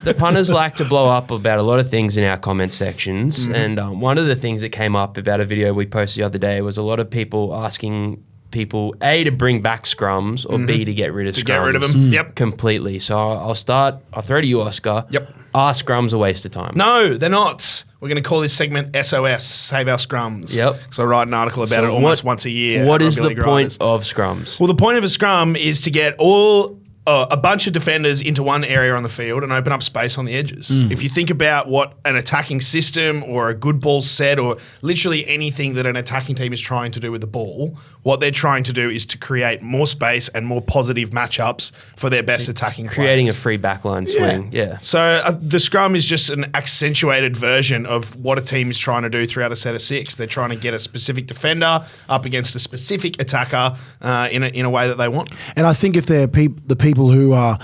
The punters like to blow up about a lot of things in our comment sections. And one of the things that came up about a video we posted the other day was a lot of people asking people, A, to bring back scrums, or B, to get rid of scrums. To get rid of them, yep. Completely. So I'll throw to you, Oscar. Yep. Are scrums a waste of time? No, they're not. We're going to call this segment SOS, Save Our Scrums. Yep. So I write an article about it almost once a year. What is the point of scrums? Well, the point of a scrum is to get a bunch of defenders into one area on the field and open up space on the edges. If you think about what an attacking system or a good ball set or literally anything that an attacking team is trying to do with the ball, what they're trying to do is to create more space and more positive matchups for their best attacking players. Creating a free backline swing. Yeah. So the scrum is just an accentuated version of what a team is trying to do throughout a set of six. They're trying to get a specific defender up against a specific attacker in a way that they want. And I think if they're the people who are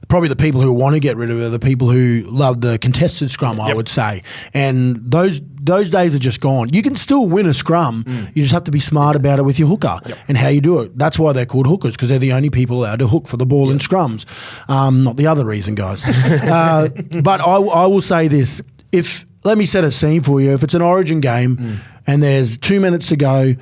probably the people who want to get rid of it are the people who love the contested scrum, I would say. And those days are just gone. You can still win a scrum. You just have to be smart about it with your hooker and how you do it. That's why they're called hookers, because they're the only people allowed to hook for the ball in scrums. Not the other reason, guys. But I will say this. Let me set a scene for you. If it's an Origin game and there's 2 minutes to go,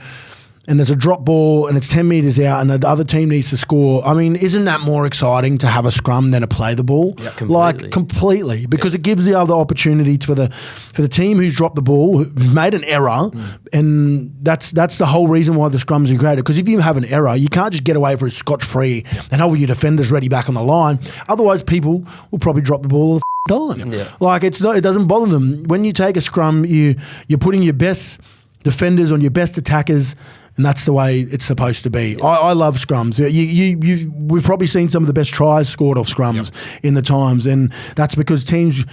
and there's a drop ball and it's 10 metres out and the other team needs to score, I mean, isn't that more exciting to have a scrum than to play the ball? Yeah, completely. Like, completely. Because it gives the other opportunity for the team who's dropped the ball, who made an error, and that's the whole reason why the scrums are created. Because if you have an error, you can't just get away for a scotch-free and have your defenders ready back on the line. Otherwise, people will probably drop the ball all the time. Yeah. Like, it doesn't bother them. When you take a scrum, you're putting your best defenders on your best attackers, and that's the way it's supposed to be. I love scrums. We've probably seen some of the best tries scored off scrums in the times, and that's because teams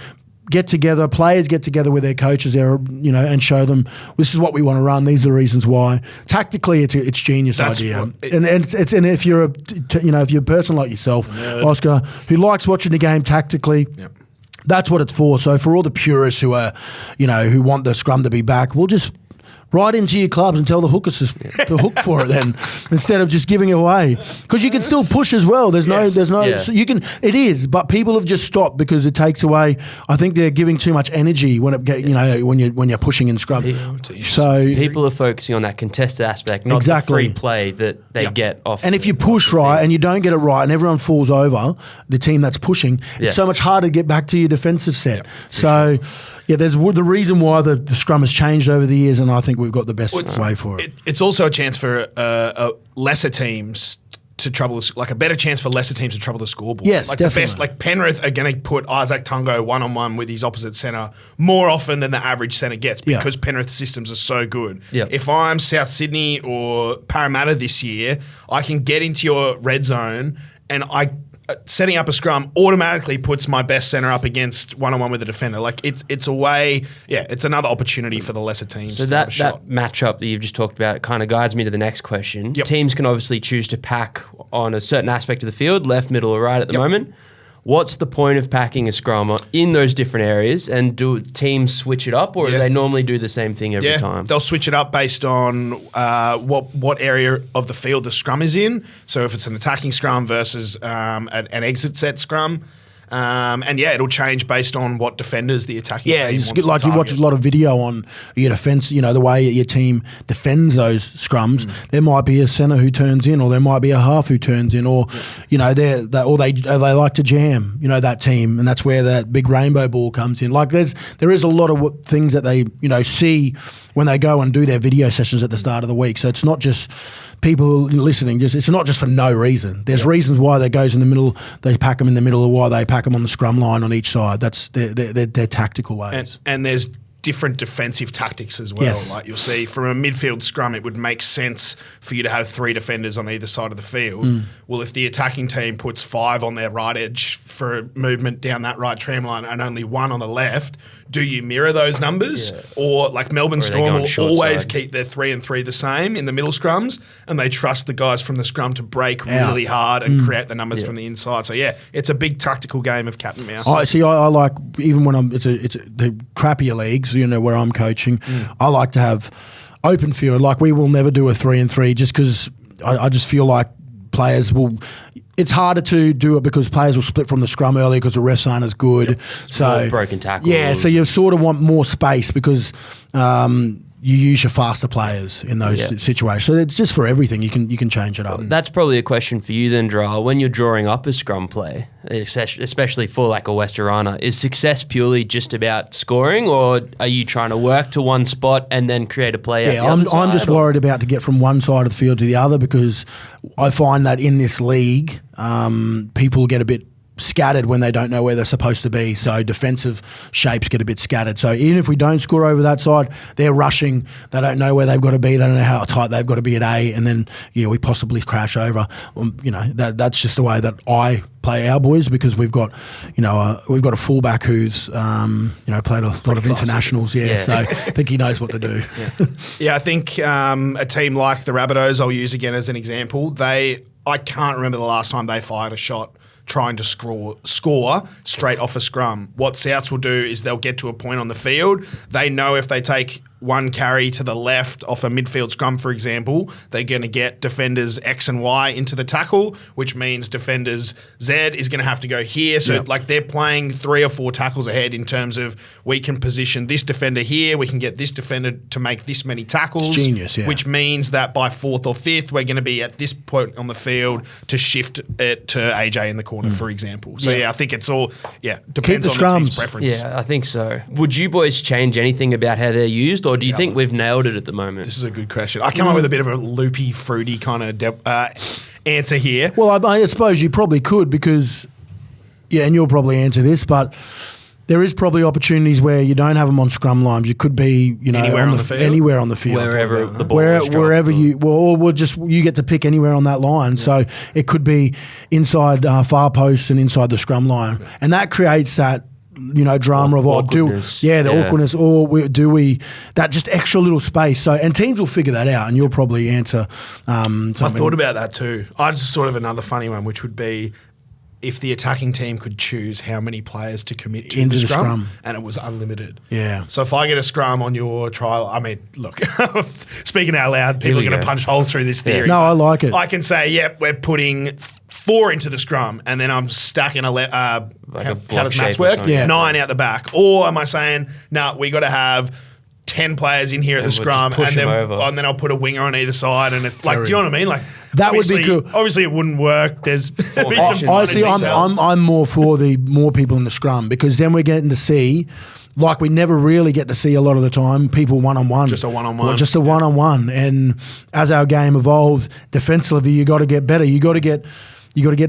get together, players get together with their coaches there, and show them this is what we want to run. These are the reasons why. Tactically, it's genius idea, and if you're a person like yourself, Oscar, who likes watching the game tactically. That's what it's for. So for all the purists who are, who want the scrum to be back, we'll just write into your clubs and tell the hookers to hook for it then, instead of just giving it away. Because you can still push as well. There's no, so you can, it is, but people have just stopped because it takes away, I think they're giving too much energy when when you're pushing in scrum. So people are focusing on that contested aspect, not the free play that they get off. And if you push right and you don't get it right and everyone falls over, the team that's pushing, it's so much harder to get back to your defensive set. So there's the reason why the scrum has changed over the years, and I think we've got the best way for it. It's also a chance for lesser teams to trouble, like a better chance for lesser teams to trouble the scoreboard. Yes, like definitely. The best, like Penrith are going to put Isaac Tungo one-on-one with his opposite centre more often than the average centre gets because Penrith's systems are so good. Yeah. If I'm South Sydney or Parramatta this year, I can get into your red zone and setting up a scrum automatically puts my best centre up against one-on-one with a defender. Like it's a way, it's another opportunity for the lesser teams. So that matchup that you've just talked about kind of guides me to the next question. Teams can obviously choose to pack on a certain aspect of the field, left, middle, or right at the moment. What's the point of packing a scrum in those different areas, and do teams switch it up, or do they normally do the same thing every time? They'll switch it up based on what area of the field the scrum is in. So if it's an attacking scrum versus an exit set scrum. It'll change based on what defenders the attacking team wants to like target. You watch a lot of video on your defence, the way your team defends those scrums. There might be a centre who turns in, or there might be a half who turns in, or they like to jam, that team, and that's where that big rainbow ball comes in. Like there is a lot of things that they see when they go and do their video sessions at the start of the week. So it's not just people listening, it's not just for no reason. There's reasons why they goes in the middle, they pack them in the middle, or why they pack them on the scrum line on each side. That's their tactical ways. And there's different defensive tactics as well. Yes. Like you'll see from a midfield scrum, it would make sense for you to have 3 defenders on either side of the field. Well, if the attacking team puts 5 on their right edge for movement down that right tramline and only 1 on the left, do you mirror those numbers? Or like Melbourne Storm will always keep their 3 and 3 the same in the middle scrums, and they trust the guys from the scrum to break really hard and create the numbers from the inside. So it's a big tactical game of cat and mouse. I like, even when it's the crappier leagues, where I'm coaching, I like to have open field. Like we will never do a 3 and 3 just because I just feel like players will. It's harder to do it because players will split from the scrum early because the refs aren't as good. Yep. So broken tackles. Yeah, so you sort of want more space because you use your faster players in those situations. So it's just for everything. You can change it up. That's probably a question for you then, Dra. When you're drawing up a scrum play, especially for like a Westerana, is success purely just about scoring, or are you trying to work to one spot and then create a play? Yeah, I'm just worried about to get from one side of the field to the other because I find that in this league, people get a bit scattered when they don't know where they're supposed to be. So defensive shapes get a bit scattered. So even if we don't score over that side, they're rushing. They don't know where they've got to be. They don't know how tight they've got to be at A. And then we possibly crash over. That's just the way that I play our boys because we've got a fullback who's played a lot of internationals. So I think he knows what to do. I think a team like the Rabbitohs, I'll use again as an example. I can't remember the last time they fired a shot trying to score straight off a scrum. What Souths will do is they'll get to a point on the field. They know if they take one carry to the left off a midfield scrum, for example, they're going to get defenders X and Y into the tackle, which means defenders Z is going to have to go here. So they're playing 3 or 4 tackles ahead in terms of we can position this defender here, we can get this defender to make this many tackles. It's genius, which means that by 4th or 5th, we're going to be at this point on the field to shift it to AJ in the corner, for example. So I think it's all, depends on the team's preference. Yeah, I think so. Would you boys change anything about how they're used, or do you think we've nailed it at the moment? This is a good question. I come up with a bit of a loopy, fruity kind of answer here. Well, I suppose you probably could because, and you'll probably answer this, but there is probably opportunities where you don't have them on scrum lines. You could be, anywhere on the field. Anywhere on the field. Wherever the ball is dropped. Wherever you get to pick anywhere on that line. Yeah. So it could be inside far posts and inside the scrum line. Yeah. And that creates that drama of awkwardness, or do we that just extra little space. So and teams will figure that out, and you'll probably answer. I thought about that too. I just sort of another funny one, which would be if the attacking team could choose how many players to commit to the scrum, and it was unlimited. Yeah. So if I get a scrum on your trial, I mean, look, speaking out loud, people are going to punch holes through this theory. No, I like it. I can say, we're putting 4 into the scrum, and then I'm stacking how does maths work? 9 out the back. Or am I saying, we got to have 10 players in here at the scrum, and then I'll put a winger on either side, and it's like, do you know what I mean? Like that would be cool. Obviously, it wouldn't work. There's I'm more for the more people in the scrum because then we're getting to see. Like we never really get to see a lot of the time, people one-on-one. Just a one-on-one. Just a one-on-one. And as our game evolves, defensively, you got to get better. You got to get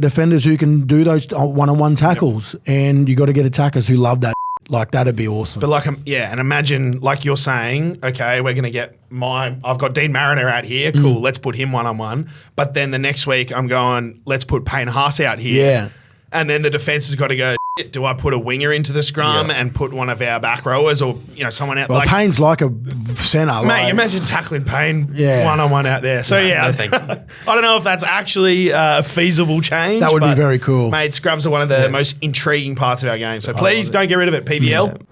defenders who can do those one-on-one tackles, and you got to get attackers who love that. Like that'd be awesome. But and imagine like you're saying, okay, we're gonna get I've got Dean Mariner out here, cool, let's put him one-on-one. But then the next week I'm going, let's put Payne Haas out here. Yeah. And then the defense has got to go, do I put a winger into the scrum and put one of our back rowers or someone out? Well, Payne's like a centre. Mate, imagine tackling Payne one-on-one out there. So I don't know if that's actually a feasible change. That would be very cool. Mate, scrums are one of the most intriguing parts of our game. So please don't get rid of it, PVL.